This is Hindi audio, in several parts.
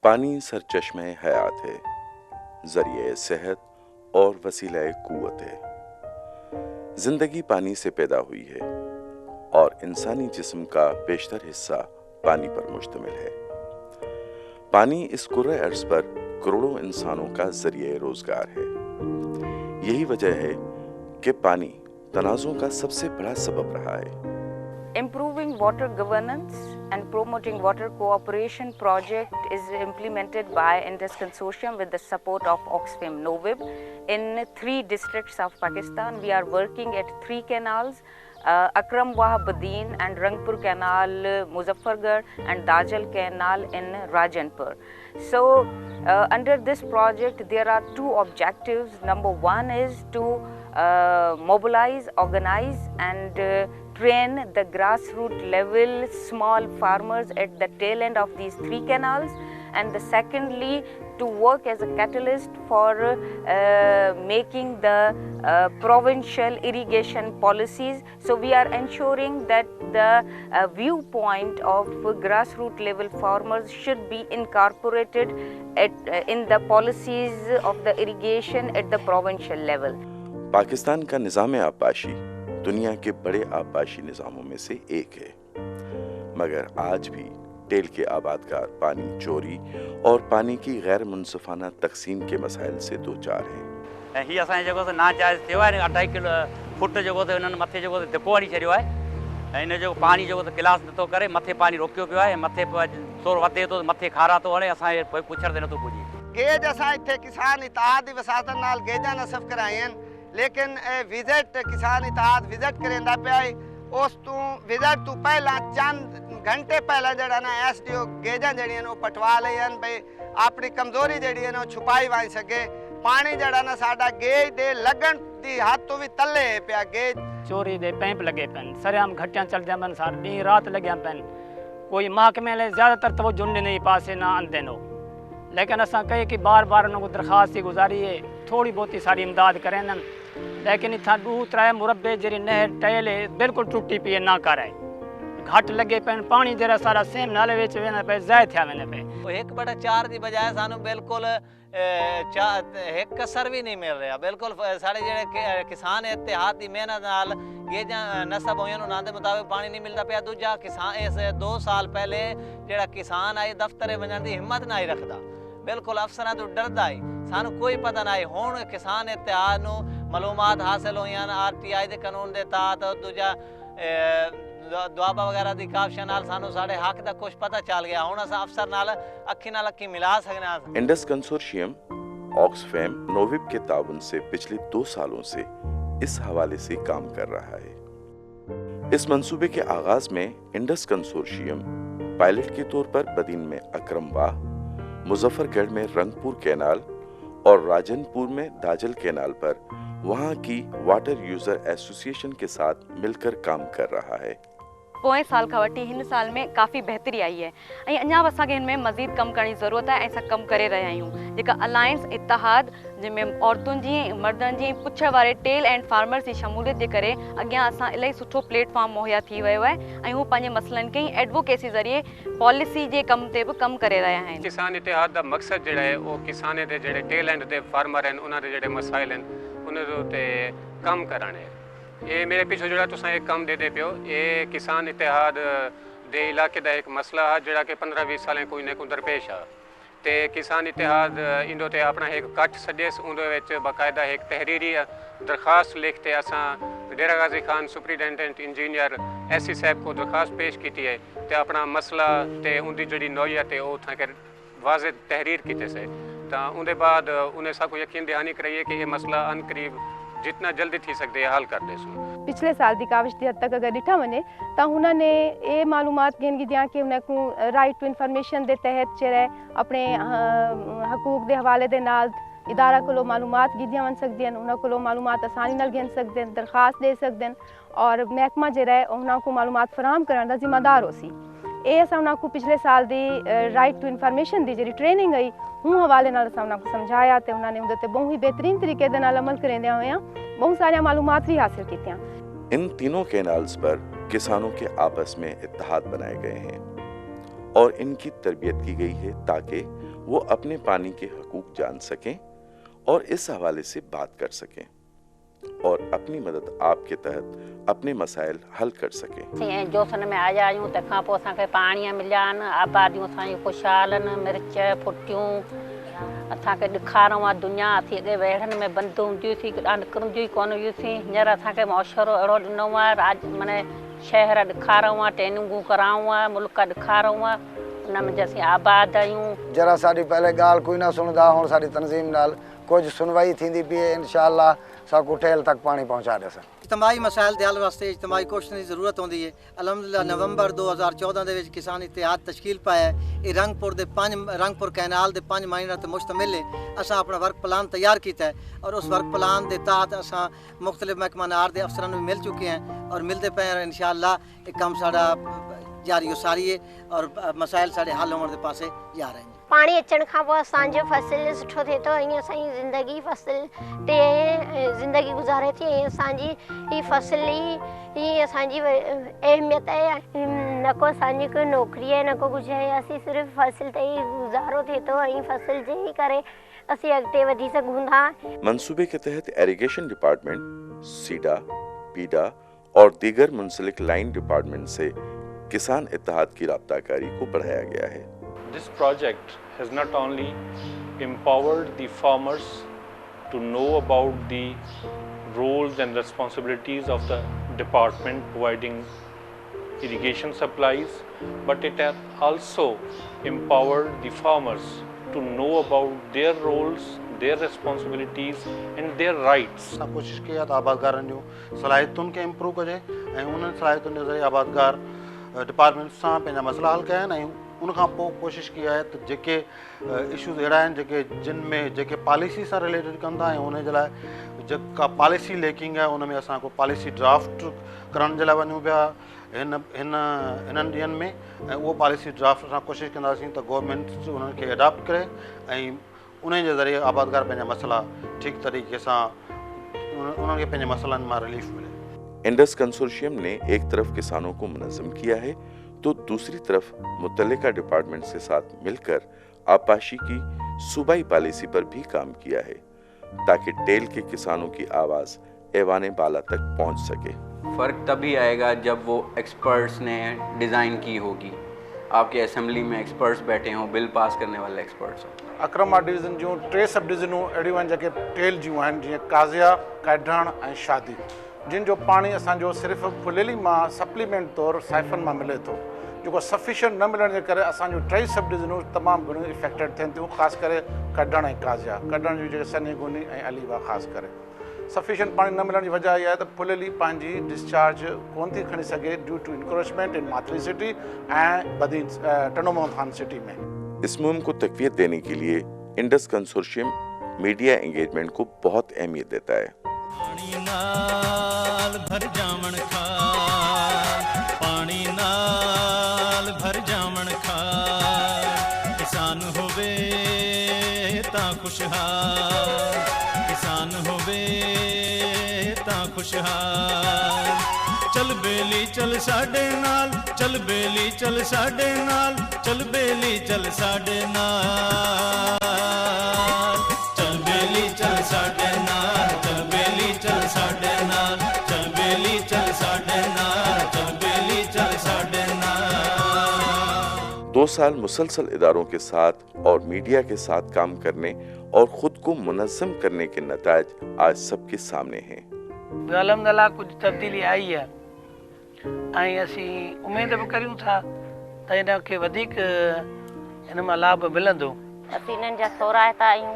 पानी सरचश्मे हयात है, जरिए सेहत और वसीला कुव्वत है। जिंदगी पानी से पैदा हुई है और इंसानी जिस्म का बेशतर हिस्सा पानी पर मुश्तमिल है। पानी इस कुर्रे अर्ज़ पर करोड़ों इंसानों का जरिए रोजगार है। यही वजह है कि पानी तनाज़ों का सबसे बड़ा सबब रहा है। Improving water governance and promoting water cooperation project is implemented by Indus Consortium with the support of Oxfam Novib in 3 districts of Pakistan. We are working at 3 canals, Akram Wah Badeen and Rangpur Canal, Muzaffargarh, and Dajal Canal in Rajanpur. So under this project there are 2 objectives. Number 1 is to mobilize, organize and train the grassroots level small farmers at the tail end of these 3 canals, and the secondly to work as a catalyst for making the provincial irrigation policies. So we are ensuring that the viewpoint of grassroots level farmers should be incorporated in the policies of the irrigation at the provincial level. Pakistan का निज़ाम आबपाशी दुनिया के बड़े आबपाशी निज़ामों में से एक है, मगर आज भी टेल के आबादकार पानी चोरी और पानी की गैर मुनसिफाना तकसीम के मसाइल से दो चार हैं। ही असांजे जेको ना जायज़ थियो आहे 2.5 किलो फुट जेको उन्हनि मथे जेको दिपो हणी छॾियो आहे। इन जो पानी जेको गिलास नथो करे, मथे पानी रोकियो पियो आहे, मथे तोड़ वधे थो, मथे खारा थो हणे, असांजे पुछड़ ते नथो पुॼे। गेज असां इत्थे किसान इतिहाद दी वसातत नाल गेजां नसब कराईं, लेकिन विजिट किसान इतिहाद विजिट करेंदा पिया है। उस तू विजिट तू पहला चंद घंटे पहला जड़ा ना एसडीओ गेजां जड़ियां वो पटवा लईन भाई अपनी कमजोरी जड़ी है ना छुपाई वाई सके। पानी जड़ा ना साडा गेज दे लगन दी हद तो भी तले पिया। गेज चोरी दे पैंप लगे पेन, सरेआम घटियां चलदियां पेन, सार डी रात लग्या पेन। कोई महकमे ले ज्यादातर तवज्जो नहीं पासे ना आंदे नो, लेकिन असां कहे कि बार बार उनको दरखास्त गुजारी है थोड़ी बहुती सारी इमदाद करें, लेकिन इतना 2-3 मुरब्बे जी नहर टहल बिल्कुल टुटी पी ना करे, घट लगे पेन, पानी जरा सारा सेम नाले विच वेने पे ज़ाय थिया वेने पे। 1/4 दी बजाय सानू बिल्कुल एक कसर भी नहीं मिल रहा। बिल्कुल साढ़े जेडे किसान इतिहाद की मेहनत नाल गेजां नसब होई उन्हां दे मुताबिक पानी नहीं मिलता पिया। दूजा किसान इस 2 साल पहले जेड़ा किसान आई दफ्तरे वजन की हिम्मत नहीं रखता, बिल्कुल अफसरां तो डरदा है। सानू कोई पता नहीं हुण किसान इतिहाद नू मालूमात हासिल हुई RTI के कानून के तहत, दूजा दुआबा वगैरह की काबशा नाल सानू साढ़े हक का कुछ पता चल गया। हुण असां अफसर नाल अक्खी मिला सकने। इंडस कंसोर्शियम ऑक्सफैम नोविब के ताउन से पिछले 2 सालों से इस हवाले से काम कर रहा है। इस मंसूबे के आगाज में इंडस कंसोर्शियम पायलट के तौर पर बदीन में अकरम वाह, मुजफ्फरगढ़ में रंगपुर कैनाल और राजनपुर में दाजल कैनाल पर वहां की वाटर यूजर एसोसिएशन के साथ मिलकर काम कर रहा है। पोएं साल का वठी हिन साल में काफ़ी बेहतरी आई है ऐं अञा बि असांखे हिन में मज़ीद कम करने की ज़रूरत है। असां कम करे रहिया आहियूं। जेका अलायंस इतिहाद जंहिंमें औरतुनि जी मर्दनि जी पुछड़ वारे टेल एंड फार्मर्स की शमूलियत जे करे अॻियां असां इलाही सुठो प्लेटफॉर्म मुहैया थी वियो आहे ऐं हू पंहिंजे मसइलनि खे एडवोकेसी ज़रिए पॉलिसी जे कम ते बि कम करे रहिया आहिनि। किसान इतिहाद का मकसद जिहड़ा है वो किसाने दे जिहड़े टेल एंड दे फार्मर हैं उन्हां दे जिहड़े मसाइल हैं उन्हां ते कम करना है। ये मेरे पिछो जो तुसा एक काम दे पियो, ये किसान इतिहाद दे इलाके का एक मसला है जोड़ा कि 15-20 सालें कोई ना कोई दरपेश है। तो किसान इतिहाद इंदो ते अपना एक कट सजेस उन्दे बाकायदा एक तहरीरी दरखास्त लिखते असा डेरा Ghazi Khan superintendent engineer SC साहब को दरखास्त पेश की है। तो अपना मसला तो उनकी जी नौयत है वो थे वाज़े तहरीर की से, तो उनके बाद उन्हें सबको यकीन दहानी कराइए कि ये मसला अनकरीब जितना जल्दी थी सकते हल कर दे। पिछले साल की काविश की हद तक अगर डिठा वने तो उन्होंने ये मालूमात गिन गिदियाँ कि उन्हें राइट टू इन्फॉर्मेशन के तहत जेड़ा अपने हकूक के हवाले के नाल इदारा को मालूमात गिदियाँ वन सकदियां, उन्होंने को मालूमात आसानी नाल गिन सकते हैं, दरखास्त दे सकते हैं और महकमा जेड़ा है उन्होंने को मालूमात फराहम करने का जिम्मेदार हो सी। ये असां उन्होंने को पिछले साल की राइट टू इन्फॉर्मेशन की जी ट्रेनिंग आई हूँ हवाले नाल असां उन्होंने समझाया तो उन्होंने उहदे बहुत ही बेहतरीन तरीके दे नाल अमल करेंदे होया बहुत सारी मालूमात भी हासिल कीतियां। इन तीनों कैनाल्स पर किसानों के आपस में इत्तेहाद बनाए गए हैं और इनकी तरबियत की गई है ताकि वो अपने पानी के हकूक जान सकें और इस हवाले से बात कर सकें और अपनी मदद आपके तहत अपने मसाइल हल कर सकें। जोसन में आया आहियूं तंहिंखां पोइ असांखे पाणी मिलिया आहिनि, आबादियूं असांजूं ख़ुशहाल आहिनि, मिर्च फुटियूं असांखे ॾेखारणो आहे दुनिया। असीं अॻे वेड़नि में बंदि हूंदियूं हुईसीं, निकिरंदियूं ई कोन हुयूंसीं। हींअर असांखे मुआशरो अहिड़ो ॾिनो आहे, माने शहर ॾेखारियो आहे, ट्रेनिंगूं कराऊं आहे, मुल्क ॾेखारियो आहे, उनमें जैसे आबाद आहियूं। जरा साडी पहले गाल कोई ना सुनदा, हुण साडी तंजीम नाल कुछ सुनवाई थींदी पई है। इंशाअल्लाह साकू ठेल तक पानी पहुंचा दे। इज्तमाही मसाइल दे हल वास्ते इज्तमाही कोशिशों की जरूरत होंदी है। अलहमदुलिल्लाह नवंबर 2014 दे विच किसान इत्तेहाद तश्कील पाया है। ये रंगपुर कैनाल दे 5 महीनों ते मुश्तमिल है। असां अपना वर्क प्लान तैयार किया है और उस वर्क प्लान के तहत असां मुख्तलिफ महकमा नार के अफसरां नूं मिल चुके हैं और मिलते पे हैं। इंशाअल्लाह एक काम साडा जारी सारी है और मसाइल साडे हल होने के पासे जा रहे हैं। पानी अचण खां पोइ असांजो फसल सुठो थिए थो, ईअं असांजी ज़िंदगी फसल ते ज़िंदगी गुज़ारे थी। ऐं असांजी ही फसल ही असांजी अहमियत आहे। न को असांजी कोई नौकरी आहे, न को कुझु आहे। असीं सिर्फ़ु फसल ते ही गुज़ारो थिए थो ऐं फसल जे ही करे असीं अॻिते वधी सघूं था। मंसूबे के तहत इरिगेशन डिपार्टमेंट, सीडा, पीडा और दीगर मुंसलिक लाइन डिपार्टमेंट से किसान इत्तेहाद की राब्ताकारी को बढ़ाया गया है। This project has not only empowered the farmers to know about the roles and responsibilities of the department providing irrigation supplies, but it has also empowered the farmers to know about their roles, their responsibilities and their rights. कोशिश की है आबादगारनि जूं सलाहियतुनि खे इम्प्रूव कजे ऐं उन्हनि सलाहियतुनि जे ज़रिए आबादगार डिपार्टमेंट सां पंहिंजा मसला हल कया आहिनि। ऐं उनखां पोइ कोशिश की है तो जेके इशूज़ अड़ा जिन में जेके पॉलिसी से रिलेटेड कंदा ऐं उन जे लाइ जेका पॉलिसी लेकिंग है उनमें असां को पॉलिसी ड्राफ्ट करण जे लाइ वञूं पिया इन्हनि ॾींहंनि में। ऐं उहो पॉलिसी ड्राफ्ट असां कोशिशि कंदासीं त गवर्नमेंट उन्हनि खे एडॉप्ट करे ऐं उन जे ज़रिए आबादगार पंहिंजा मसला ठीक तरीक़े सां उन्हनि खे पंहिंजे मसलनि मां रिलीफ मिले। इंडस कंसोर्शियम ने एक तरफ किसानों को मुनज़्ज़म किया है तो दूसरी तरफ मुतल्लिका डिपार्टमेंट से साथ मिलकर आबपाशी की सूबाई पॉलिसी पर भी काम किया है ताकि टेल के किसानों की आवाज़ ऐवाने बाला तक पहुंच सके। फ़र्क तभी आएगा जब वो एक्सपर्ट्स ने डिज़ाइन की होगी। आपके असेंबली में एक्सपर्ट्स बैठे हों, बिल पास करने वाले एक्सपर्ट्स हों। अक्रमा डिवीज़न जूं 3 सब डिवीज़नूं अहिड़ियूं आहिनि जेके टेल जूं आहिनि, जीअं काज़िया, कैढण ऐं शादी, जिन जो पानी असांजो सिर्फ़ु फुलेली मां सप्लीमेंट तौर साइफ़न मां मिले थो, जो सफिशिएंट न मिलण जे करे असांजो 3 सब डिवीज़नूं तमामु घणियूं इफेक्टेड थियनि थियूं, ख़ासि करे कढण ऐं काज़िया। कढण जूं जेके सनी गुनी ऐं अलीवा ख़ासि करे सफिशिएंट पानी न मिलण जी वजह इहा आहे त फुलेली पंहिंजी डिस्चार्ज कोन थी खणी सघे ड्यू टू इंक्रोचमेंट इन माथली सिटी ऐं बदी टनोमोथान सिटी में। इस मुहिम को तक़वियत देने के लिए इंडस कंसोर्शियम मीडिया एंगेजमेंट को बहुत अहमियत देता है। पानी नाल भर जावण खार, पानी नाल भर जावण खार, किसान होवे तां खुशहाल, किसान होवे तां खुशहाल। चल बेली चल साडे नाल, चल बेली चल साडे नाल, चल बेली चल साडे नाल, चल बेली चल साडे नाल, चल बेली चल साडे नाल, चल बेली चल साडे नाल, चल बेली चल साडे नाल। 2 साल मुसलसल इदारों के साथ और मीडिया के साथ काम करने और खुद को मुनज़्ज़म करने के नताज आज सबके सामने हैं। अल्हम्दुलिल्लाह कुछ तब्दीली आई है ऐं असीं उम्मीद भी करूं था त इनखे वधीक इन मां लाभ मिलंदो। असीं इन्हनि जा सोराइता आहियूं,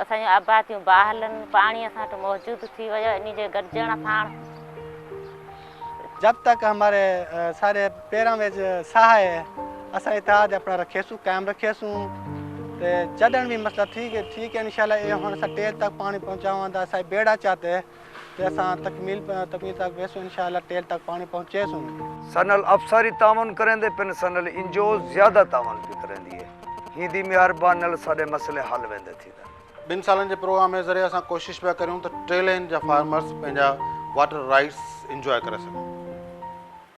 असांजूं आबादियूं बहालनि, पाणी असां वटि मौजूदु थी वियो इन जे गॾिजण सां। जब तक हमारे सारे पैरों में साह है असां इत्तेहाद अपना रखेसूं, कायम रखेसूं। तो चढ़न भी मसला ठीक है इंशाल्लाह। ये हुण असां टेल तक पानी पहुँचावां था, असां बेड़ा चाहते तो असां तकमील तक वेसूं इंशाल्लाह, टेल तक पानी पहुँचेसूं। सनल अफसरी तावन करेंदे पिन, सनल इंजो ज़्यादा तावन भी करेंदी है। हिंदी मेहरबान नल साडे मसले हल वेंदे थी। 2 सालनि जे प्रोग्राम जे ज़रिए असां कोशिशि पिया करियूं त टेल जा फार्मर्स पंहिंजा वाटर राइट्स इंजॉय करे सघनि।